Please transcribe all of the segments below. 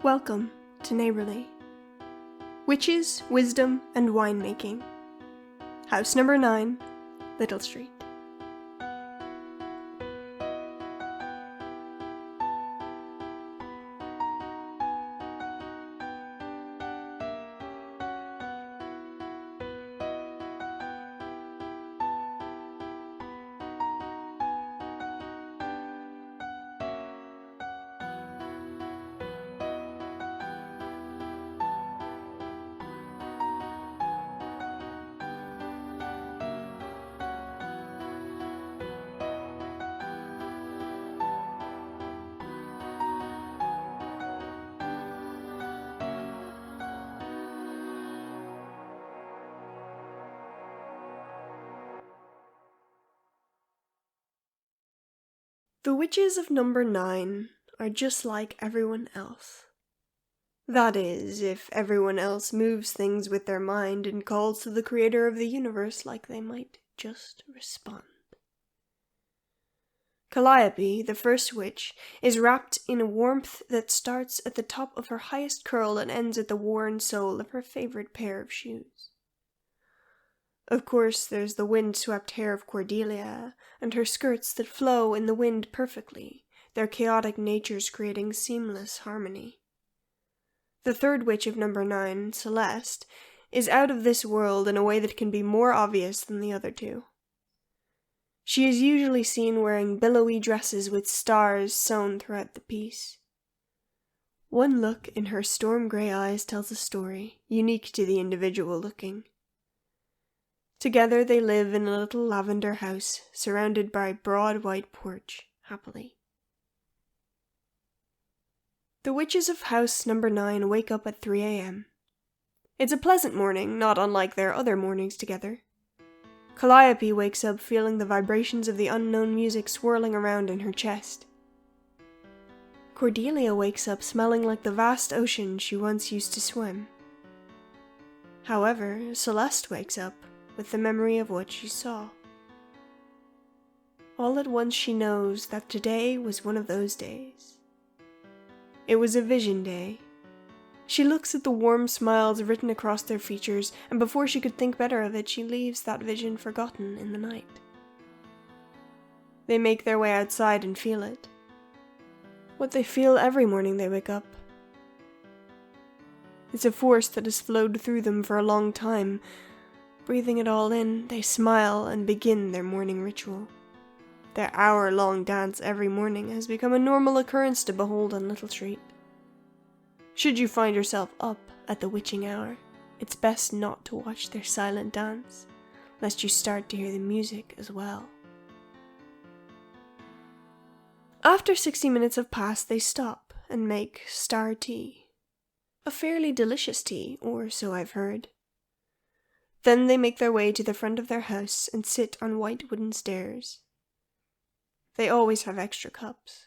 Welcome to Neighborly. Witches, Wisdom, and Winemaking. House number 9, Little Street. The witches of number 9 are just like everyone else. That is, if everyone else moves things with their mind and calls to the creator of the universe like they might just respond. Calliope, the first witch, is wrapped in a warmth that starts at the top of her highest curl and ends at the worn sole of her favorite pair of shoes. Of course, there's the wind-swept hair of Cordelia, and her skirts that flow in the wind perfectly, their chaotic natures creating seamless harmony. The third witch of number 9, Celeste, is out of this world in a way that can be more obvious than the other two. She is usually seen wearing billowy dresses with stars sewn throughout the piece. One look in her storm-grey eyes tells a story, unique to the individual looking. Together they live in a little lavender house, surrounded by a broad white porch, happily. The witches of house number 9 wake up at 3 a.m. It's a pleasant morning, not unlike their other mornings together. Calliope wakes up feeling the vibrations of the unknown music swirling around in her chest. Cordelia wakes up smelling like the vast ocean she once used to swim. However, Celeste wakes up with the memory of what she saw. All at once she knows that today was one of those days. It was a vision day. She looks at the warm smiles written across their features, and before she could think better of it, she leaves that vision forgotten in the night. They make their way outside and feel it. What they feel every morning they wake up. It's a force that has flowed through them for a long time. Breathing it all in, they smile and begin their morning ritual. Their hour-long dance every morning has become a normal occurrence to behold on Little Street. Should you find yourself up at the witching hour, it's best not to watch their silent dance, lest you start to hear the music as well. After 60 minutes have passed, they stop and make star tea. A fairly delicious tea, or so I've heard. Then they make their way to the front of their house and sit on white wooden stairs. They always have extra cups.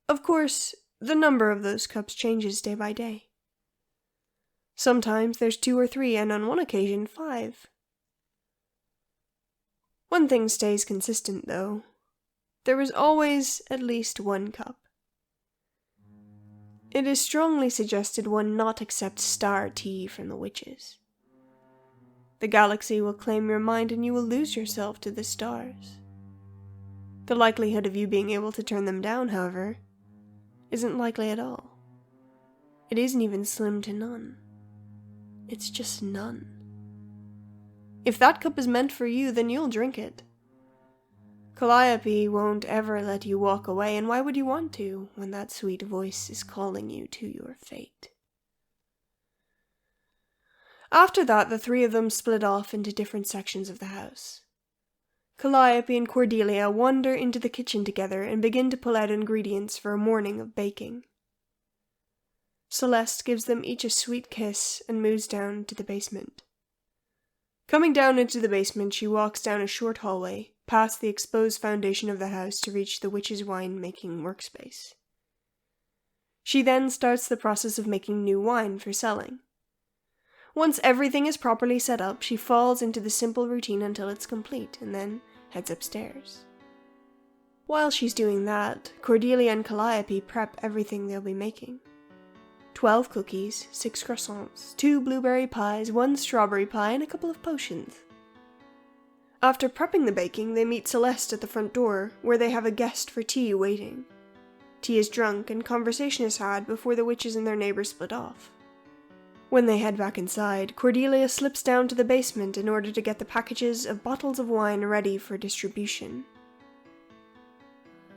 Of course, the number of those cups changes day by day. Sometimes there's 2 or 3, and on one occasion 5. One thing stays consistent, though. There is always at least 1 cup. It is strongly suggested one not accept star tea from the witches. The galaxy will claim your mind and you will lose yourself to the stars. The likelihood of you being able to turn them down, however, isn't likely at all. It isn't even slim to none. It's just none. If that cup is meant for you, then you'll drink it. Calliope won't ever let you walk away, and why would you want to, when that sweet voice is calling you to your fate? After that, the 3 of them split off into different sections of the house. Calliope and Cordelia wander into the kitchen together and begin to pull out ingredients for a morning of baking. Celeste gives them each a sweet kiss and moves down to the basement. Coming down into the basement, she walks down a short hallway, past the exposed foundation of the house to reach the witch's wine-making workspace. She then starts the process of making new wine for selling. Once everything is properly set up, she falls into the simple routine until it's complete, and then heads upstairs. While she's doing that, Cordelia and Calliope prep everything they'll be making. 12 cookies, 6 croissants, 2 blueberry pies, 1 strawberry pie, and a couple of potions. After prepping the baking, they meet Celeste at the front door, where they have a guest for tea waiting. Tea is drunk and conversation is had before the witches and their neighbors split off. When they head back inside, Cordelia slips down to the basement in order to get the packages of bottles of wine ready for distribution.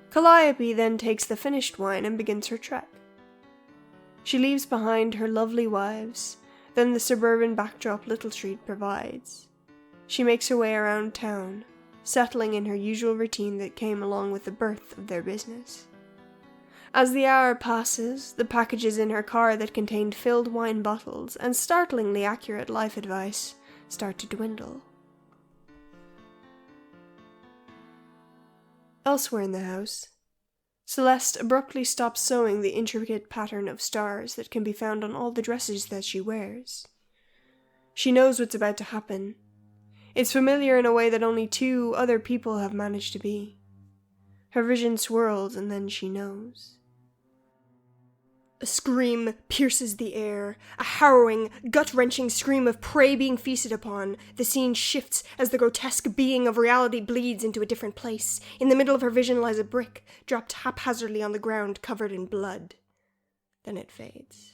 Calliope then takes the finished wine and begins her trek. She leaves behind her lovely wives, then the suburban backdrop Little Street provides. She makes her way around town, settling in her usual routine that came along with the birth of their business. As the hour passes, the packages in her car that contained filled wine bottles and startlingly accurate life advice start to dwindle. Elsewhere in the house, Celeste abruptly stops sewing the intricate pattern of stars that can be found on all the dresses that she wears. She knows what's about to happen. It's familiar in a way that only 2 other people have managed to be. Her vision swirls and then she knows. A scream pierces the air, a harrowing, gut-wrenching scream of prey being feasted upon. The scene shifts as the grotesque being of reality bleeds into a different place. In the middle of her vision lies a brick, dropped haphazardly on the ground, covered in blood. Then it fades.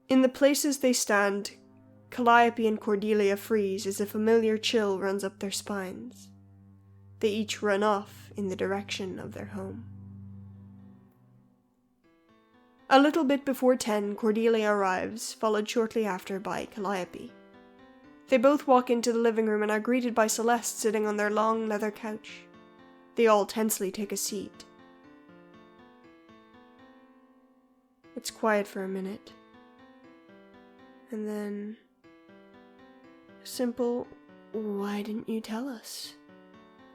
In the places they stand, Calliope and Cordelia freeze as a familiar chill runs up their spines. They each run off in the direction of their home. A little bit before 10, Cordelia arrives, followed shortly after by Calliope. They both walk into the living room and are greeted by Celeste sitting on their long leather couch. They all tensely take a seat. It's quiet for a minute. And then a simple, "Why didn't you tell us?"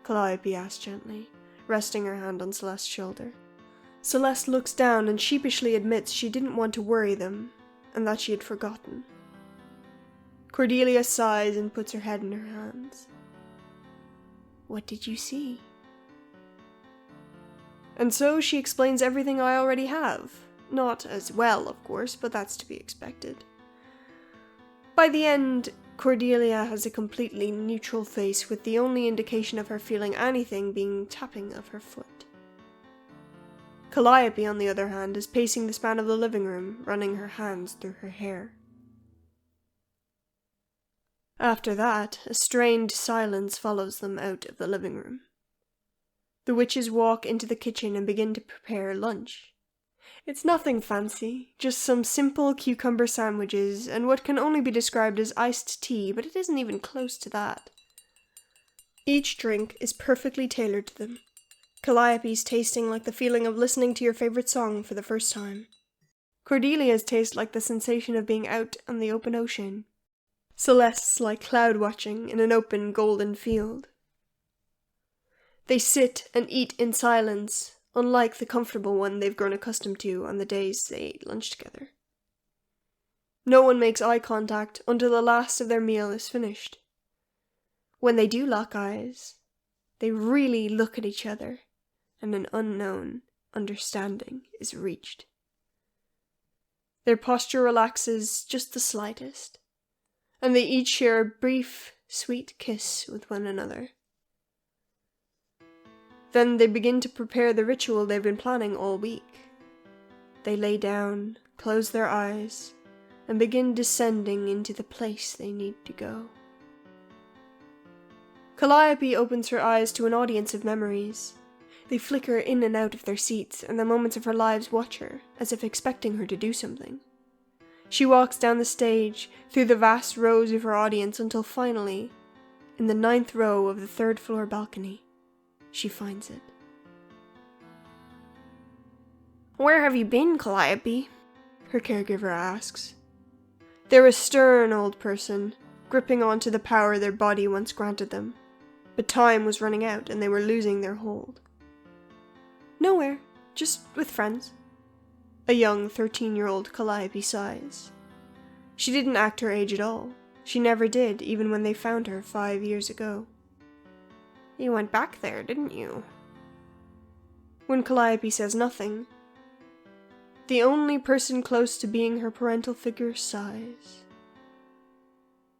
Calliope asked gently, resting her hand on Celeste's shoulder. Celeste looks down and sheepishly admits she didn't want to worry them, and that she had forgotten. Cordelia sighs and puts her head in her hands. "What did you see?" And so she explains everything I already have. Not as well, of course, but that's to be expected. By the end, Cordelia has a completely neutral face, with the only indication of her feeling anything being tapping of her foot. Calliope, on the other hand, is pacing the span of the living room, running her hands through her hair. After that, a strained silence follows them out of the living room. The witches walk into the kitchen and begin to prepare lunch. It's nothing fancy, just some simple cucumber sandwiches and what can only be described as iced tea, but it isn't even close to that. Each drink is perfectly tailored to them. Calliope's tasting like the feeling of listening to your favorite song for the first time. Cordelia's taste like the sensation of being out on the open ocean. Celeste's like cloud watching in an open golden field. They sit and eat in silence, unlike the comfortable one they've grown accustomed to on the days they ate lunch together. No one makes eye contact until the last of their meal is finished. When they do lock eyes, they really look at each other, and an unknown understanding is reached. Their posture relaxes just the slightest, and they each share a brief, sweet kiss with one another. Then they begin to prepare the ritual they've been planning all week. They lay down, close their eyes, and begin descending into the place they need to go. Calliope opens her eyes to an audience of memories. They flicker in and out of their seats, and the moments of her lives watch her, as if expecting her to do something. She walks down the stage, through the vast rows of her audience, until finally, in the 9th row of the 3rd floor balcony, she finds it. "Where have you been, Calliope?" her caregiver asks. They're a stern old person, gripping onto the power their body once granted them. But time was running out and they were losing their hold. "Nowhere, just with friends." A young 13-year-old Calliope sighs. She didn't act her age at all. She never did, even when they found her 5 years ago. "You went back there, didn't you?" when Calliope says nothing. The only person close to being her parental figure sighs.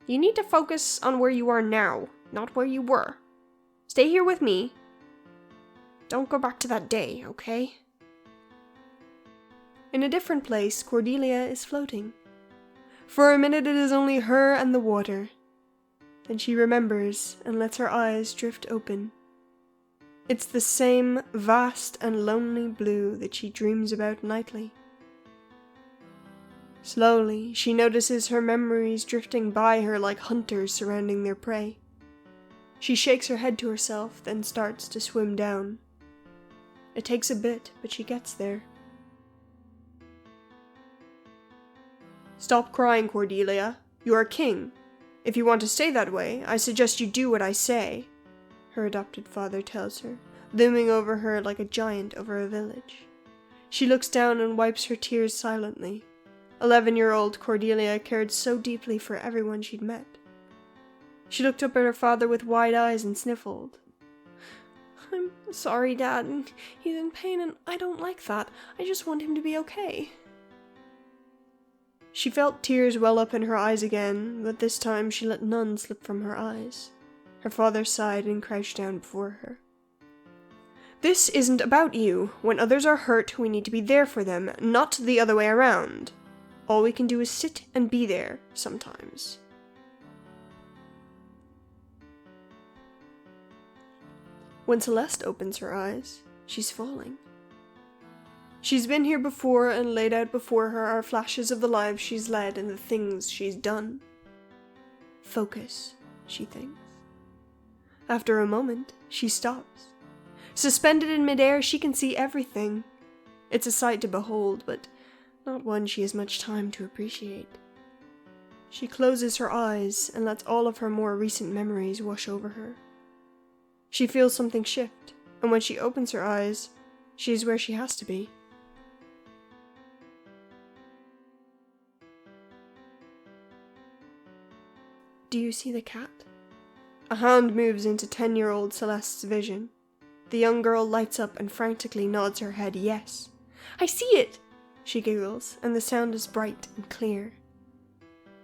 You need to focus on where you are now, not where you were. Stay here with me. Don't go back to that day, okay? In a different place, Cordelia is floating. For a minute it is only her and the water. Then she remembers and lets her eyes drift open. It's the same vast and lonely blue that she dreams about nightly. Slowly, she notices her memories drifting by her like hunters surrounding their prey. She shakes her head to herself, then starts to swim down. It takes a bit, but she gets there. Stop crying, Cordelia. You're a king. If you want to stay that way, I suggest you do what I say, her adopted father tells her, looming over her like a giant over a village. She looks down and wipes her tears silently. 11-year-old Cordelia cared so deeply for everyone she'd met. She looked up at her father with wide eyes and sniffled. I'm sorry, Dad. He's in pain and I don't like that. I just want him to be okay. She felt tears well up in her eyes again, but this time she let none slip from her eyes. Her father sighed and crouched down before her. This isn't about you. When others are hurt, we need to be there for them, not the other way around. All we can do is sit and be there, sometimes. When Celeste opens her eyes, she's falling. She's been here before, and laid out before her are flashes of the lives she's led and the things she's done. Focus, she thinks. After a moment, she stops. Suspended in midair, she can see everything. It's a sight to behold, but not one she has much time to appreciate. She closes her eyes and lets all of her more recent memories wash over her. She feels something shift, and when she opens her eyes, she is where she has to be. Do you see the cat? A hand moves into 10-year-old Celeste's vision. The young girl lights up and frantically nods her head yes. I see it! She giggles, and the sound is bright and clear.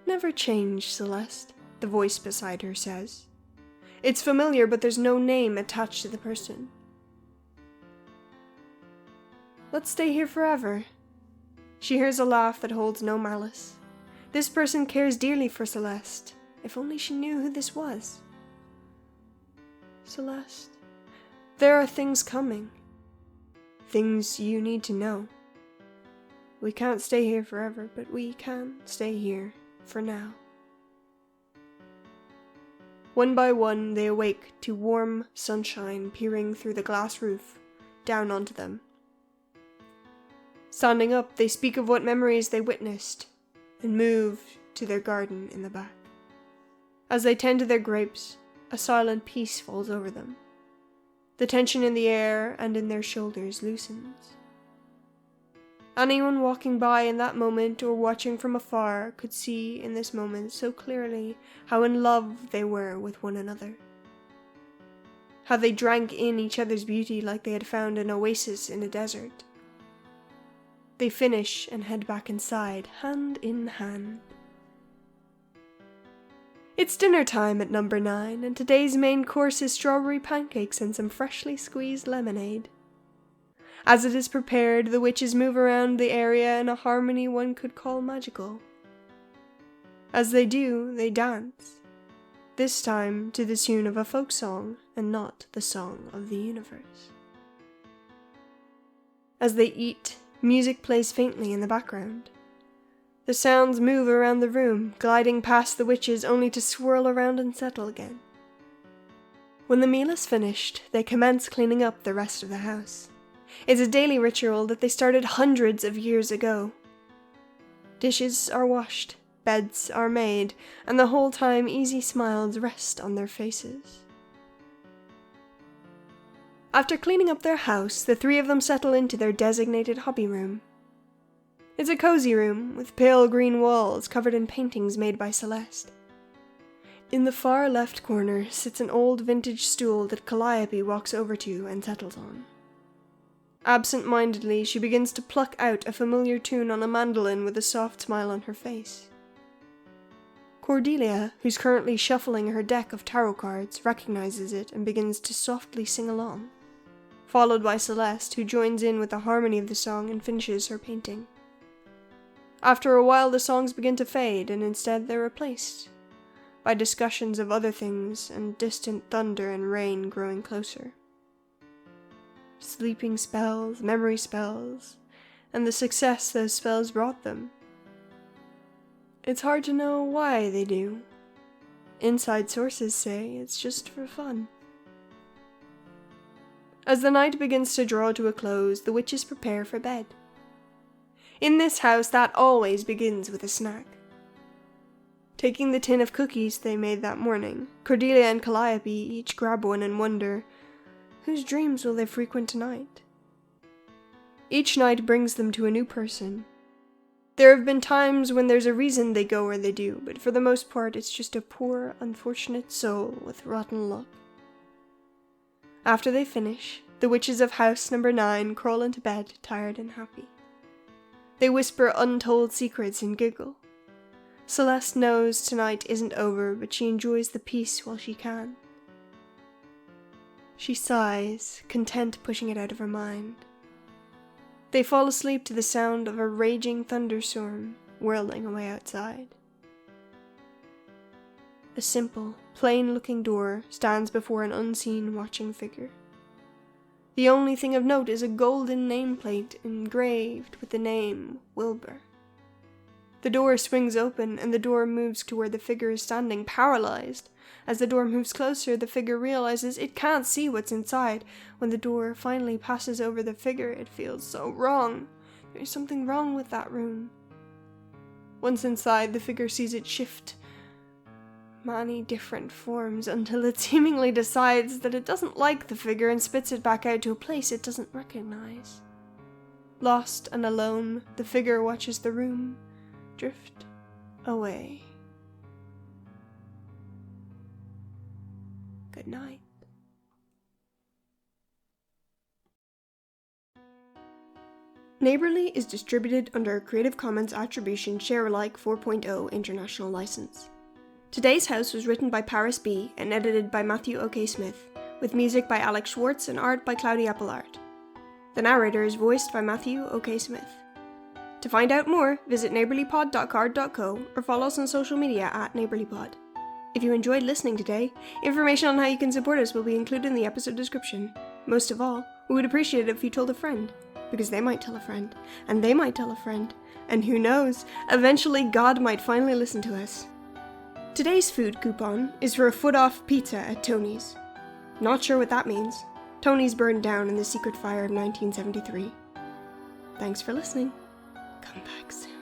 Never change, Celeste, the voice beside her says. It's familiar, but there's no name attached to the person. Let's stay here forever. She hears a laugh that holds no malice. This person cares dearly for Celeste. If only she knew who this was. Celeste, there are things coming. Things you need to know. We can't stay here forever, but we can stay here for now. One by one, they awake to warm sunshine peering through the glass roof, down onto them. Standing up, they speak of what memories they witnessed, and move to their garden in the back. As they tend to their grapes, a silent peace falls over them. The tension in the air and in their shoulders loosens. Anyone walking by in that moment or watching from afar could see in this moment so clearly how in love they were with one another. How they drank in each other's beauty like they had found an oasis in a desert. They finish and head back inside, hand in hand. It's dinner time at number 9, and today's main course is strawberry pancakes and some freshly squeezed lemonade. As it is prepared, the witches move around the area in a harmony one could call magical. As they do, they dance. This time to the tune of a folk song, and not the song of the universe. As they eat, music plays faintly in the background. The sounds move around the room, gliding past the witches only to swirl around and settle again. When the meal is finished, they commence cleaning up the rest of the house. It's a daily ritual that they started hundreds of years ago. Dishes are washed, beds are made, and the whole time easy smiles rest on their faces. After cleaning up their house, the 3 of them settle into their designated hobby room. It's a cozy room, with pale green walls covered in paintings made by Celeste. In the far left corner sits an old vintage stool that Calliope walks over to and settles on. Absent-mindedly, she begins to pluck out a familiar tune on a mandolin with a soft smile on her face. Cordelia, who's currently shuffling her deck of tarot cards, recognizes it and begins to softly sing along, followed by Celeste, who joins in with the harmony of the song and finishes her painting. After a while, the songs begin to fade, and instead they're replaced by discussions of other things and distant thunder and rain growing closer. Sleeping spells, memory spells, and the success those spells brought them. It's hard to know why they do. Inside sources say it's just for fun. As the night begins to draw to a close, the witches prepare for bed. In this house, that always begins with a snack. Taking the tin of cookies they made that morning, Cordelia and Calliope each grab one and wonder, whose dreams will they frequent tonight? Each night brings them to a new person. There have been times when there's a reason they go where they do, but for the most part it's just a poor, unfortunate soul with rotten luck. After they finish, the witches of house number 9 crawl into bed, tired and happy. They whisper untold secrets and giggle. Celeste knows tonight isn't over, but she enjoys the peace while she can. She sighs, content pushing it out of her mind. They fall asleep to the sound of a raging thunderstorm whirling away outside. A simple, plain-looking door stands before an unseen watching figure. The only thing of note is a golden nameplate engraved with the name Wilbur. The door swings open and the door moves to where the figure is standing, paralyzed. As the door moves closer, the figure realizes it can't see what's inside. When the door finally passes over the figure, it feels so wrong. There's something wrong with that room. Once inside, the figure sees it shift many different forms until it seemingly decides that it doesn't like the figure and spits it back out to a place it doesn't recognize. Lost and alone, the figure watches the room drift away. Good night. Neighborly is distributed under a Creative Commons Attribution Share-alike 4.0 international license. Today's house was written by Paris B. and edited by Matthew O.K. Smith, with music by Alex Schwartz and art by CloudyAppleArt. The narrator is voiced by Matthew O.K. Smith. To find out more, visit neighborlypod.card.co or follow us on social media at neighborlypod. If you enjoyed listening today, information on how you can support us will be included in the episode description. Most of all, we would appreciate it if you told a friend, because they might tell a friend, and they might tell a friend, and who knows, eventually God might finally listen to us. Today's food coupon is for a foot-off pizza at Tony's. Not sure what that means. Tony's burned down in the secret fire of 1973. Thanks for listening. Come back soon.